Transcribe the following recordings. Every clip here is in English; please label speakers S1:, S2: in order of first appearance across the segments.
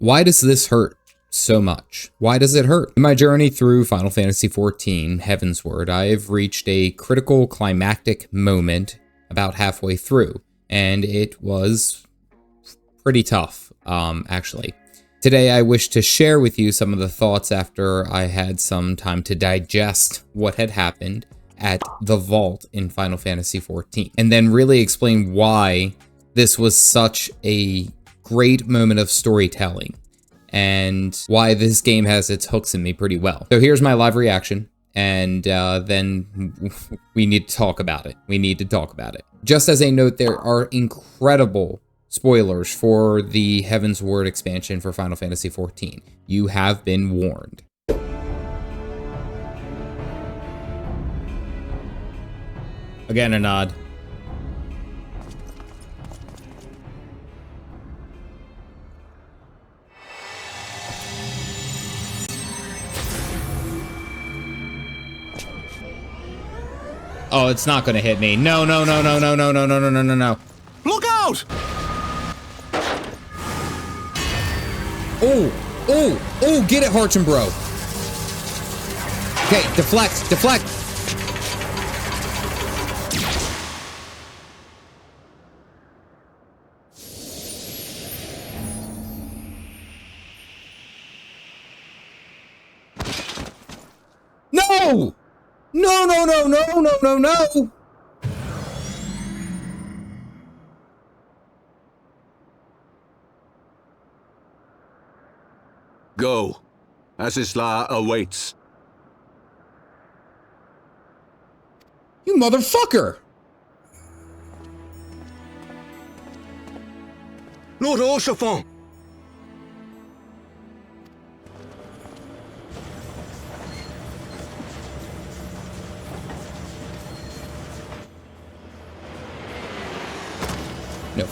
S1: Why does this hurt so much? Why does it hurt? In my journey through Final Fantasy XIV, Heavensward, I have reached a critical climactic moment about halfway through, and it was pretty tough, actually. Today, I wish to share with you some of the thoughts after I had some time to digest what had happened at the Vault in Final Fantasy XIV, and then really explain why this was such a great moment of storytelling and why this game has its hooks in me pretty well. So here's my live reaction, and then we need to talk about it. Just as a note, there are incredible spoilers for the Heavensward expansion for Final Fantasy XIV. You have been warned. Again, a nod. Oh, it's not gonna hit me. No.
S2: Look out!
S1: Oh, get it, Harchin bro. Okay, deflect. No! No.
S2: Go. Asisla awaits.
S1: You motherfucker!
S2: Lord Orchefon!
S1: No.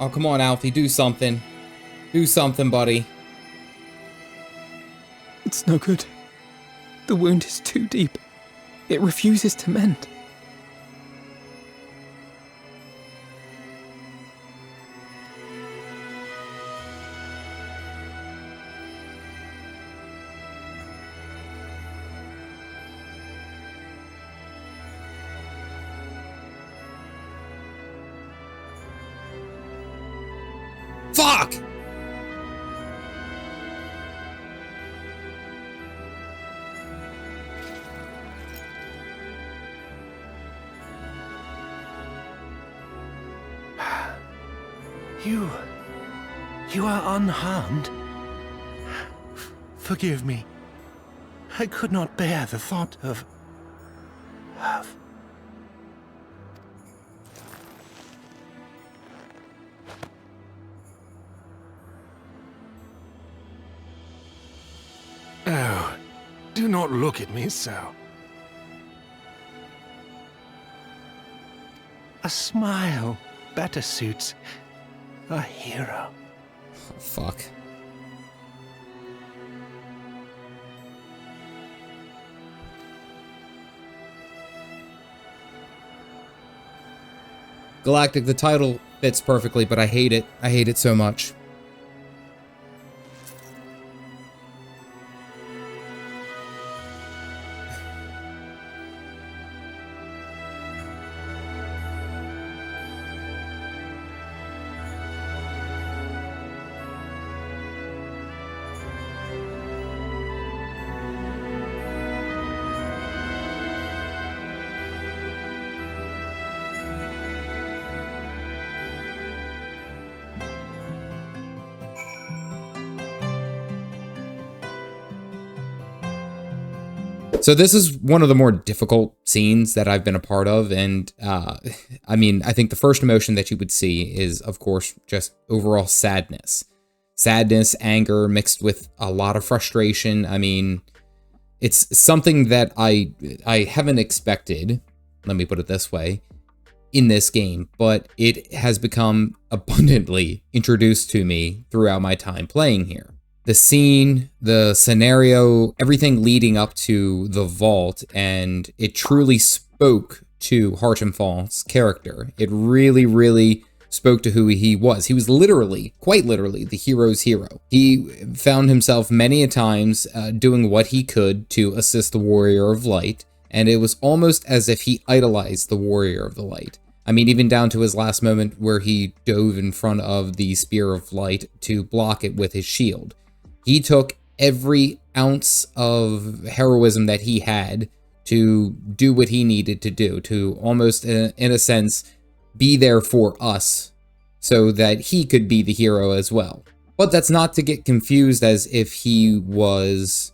S1: Oh, come on, Alfie, do something. Do something, buddy.
S3: It's no good. The wound is too deep. It refuses to mend.
S1: Fuck!
S4: You are unharmed? Forgive me. I could not bear the thought of...
S2: Oh, do not look at me so.
S4: A smile better suits a hero.
S1: Oh, fuck. Galactic, the title fits perfectly, but I hate it. I hate it so much. So this is one of the more difficult scenes that I've been a part of, and I mean, I think the first emotion that you would see is, of course, just overall sadness. Sadness, anger, mixed with a lot of frustration. I mean, it's something that I haven't expected, let me put it this way, in this game, but it has become abundantly introduced to me throughout my time playing here. the scene, the scenario, everything leading up to the vault, and it truly spoke to Harchenfall's character. It really, really spoke to who he was. He was literally, quite literally, the hero's hero. He found himself many a times doing what he could to assist the Warrior of Light, and it was almost as if he idolized the Warrior of the Light. I mean, even down to his last moment where he dove in front of the Spear of Light to block it with his shield. He took every ounce of heroism that he had to do what he needed to do, to almost, in a sense, be there for us so that he could be the hero as well. But that's not to get confused as if he was,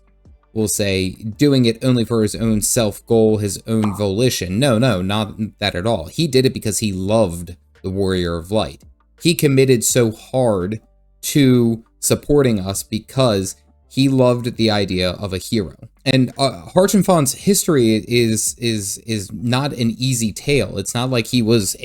S1: we'll say, doing it only for his own self-goal, his own volition. No, not that at all. He did it because he loved the Warrior of Light. He committed so hard to supporting us because he loved the idea of a hero. And Harchenfall's history is not an easy tale. It's not like he was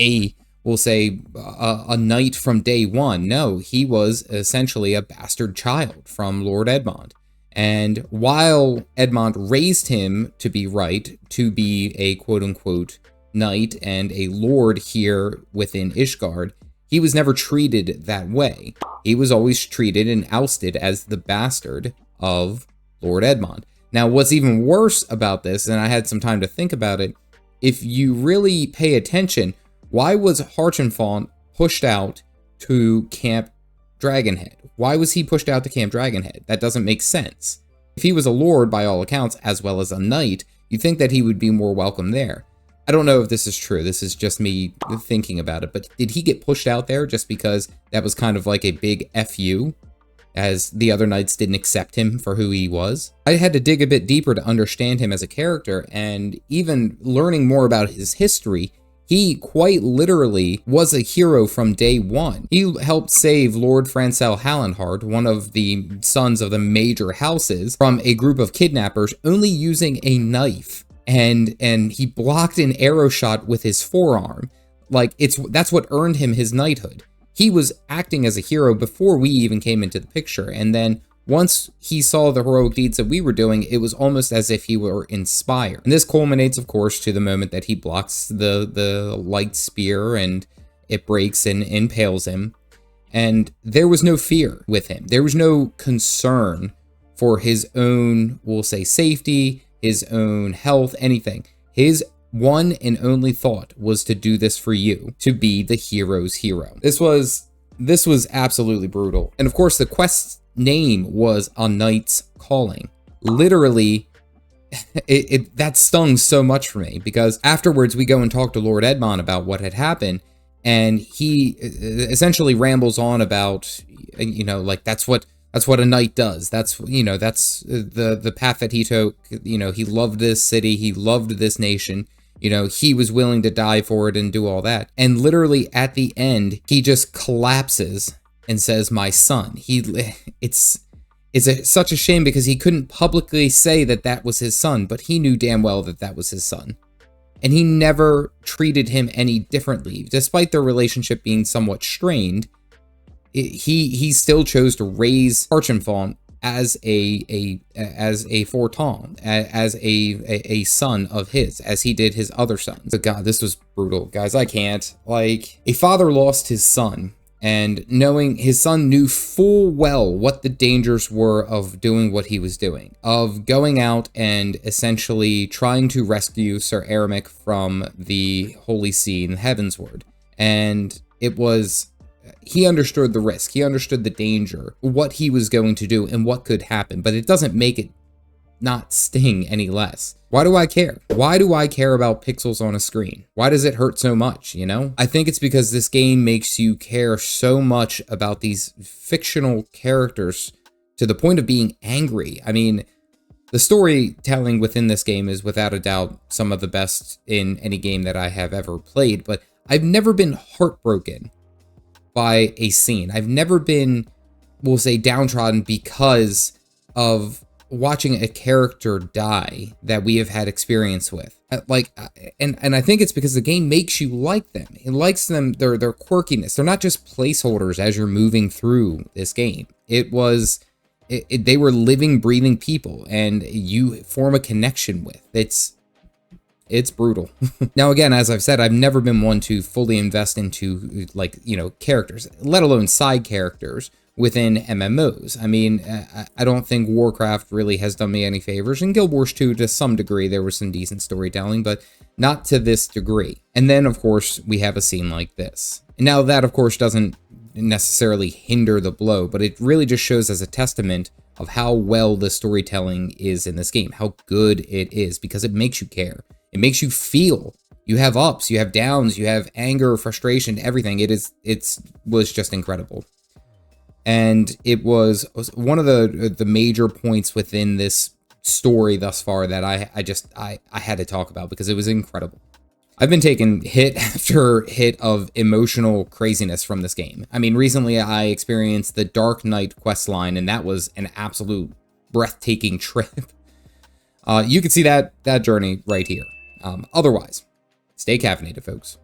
S1: we'll say, a knight from day one. No, he was essentially a bastard child from Lord Edmond. And while Edmond raised him to be right, to be a quote-unquote knight and a lord here within Ishgard, he was never treated that way. He was always treated and ousted as the bastard of Lord Edmond. Now, what's even worse about this, and I had some time to think about it, if you really pay attention, why was Harchenfall pushed out to Camp Dragonhead? Why was he pushed out to Camp Dragonhead? That doesn't make sense. If he was a lord, by all accounts, as well as a knight, you'd think that he would be more welcome there. I don't know if this is true. This is just me thinking about it. But did he get pushed out there just because that was kind of like a big FU, as the other knights didn't accept him for who he was? I had to dig a bit deeper to understand him as a character, and even learning more about his history, he quite literally was a hero from day one. He helped save Lord Francel Hallenhard, one of the sons of the major houses, from a group of kidnappers only using a knife. And he blocked an arrow shot with his forearm. Like, that's what earned him his knighthood. He was acting as a hero before we even came into the picture. And then once he saw the heroic deeds that we were doing, it was almost as if he were inspired. And this culminates, of course, to the moment that he blocks the light spear and it breaks and impales him. And there was no fear with him. There was no concern for his own, we'll say, safety, his own health, anything. His one and only thought was to do this for you, to be the hero's hero. This was absolutely brutal. And of course, the quest's name was A Knight's Calling. Literally, that stung so much for me, because afterwards we go and talk to Lord Edmond about what had happened, and he essentially rambles on about, like that's what a knight does. That's the path that he took. He loved this city. He loved this nation. He was willing to die for it and do all that. And literally at the end, he just collapses and says, "My son." It's such a shame because he couldn't publicly say that was his son, but he knew damn well that was his son. And he never treated him any differently, despite their relationship being somewhat strained. He still chose to raise Harchenfall as a Forton, as a son of his, as he did his other sons. But God, this was brutal, guys. I can't. Like, a father lost his son, and knowing his son knew full well what the dangers were of doing what he was doing, of going out and essentially trying to rescue Sir Eremic from the Holy See in Heavensward. And he understood the risk, he understood the danger, what he was going to do and what could happen, but it doesn't make it not sting any less. Why do I care? Why do I care about pixels on a screen? Why does it hurt so much, I think it's because this game makes you care so much about these fictional characters to the point of being angry. I mean, the storytelling within this game is without a doubt some of the best in any game that I have ever played, but I've never been heartbroken by a scene. I've never been, we'll say, downtrodden because of watching a character die that we have had experience with. And I think it's because the game makes you like them. It likes them, their quirkiness. They're not just placeholders as you're moving through this game. It was they were living, breathing people, and you form a connection with. It's brutal. Now, again, as I've said, I've never been one to fully invest into, like, you know, characters, let alone side characters within MMOs. I mean, I don't think Warcraft really has done me any favors. In Guild Wars 2, to some degree, there was some decent storytelling, but not to this degree. And then, of course, we have a scene like this. And now that, of course, doesn't necessarily hinder the blow, but it really just shows as a testament of how well the storytelling is in this game, how good it is, because it makes you care. It makes you feel. You have ups, you have downs, you have anger, frustration, everything. It was just incredible. And it was one of the major points within this story thus far that I had to talk about, because it was incredible. I've been taking hit after hit of emotional craziness from this game. I mean, recently I experienced the Dark Knight questline, and that was an absolute breathtaking trip. You can see that journey right here. Otherwise, stay caffeinated, folks.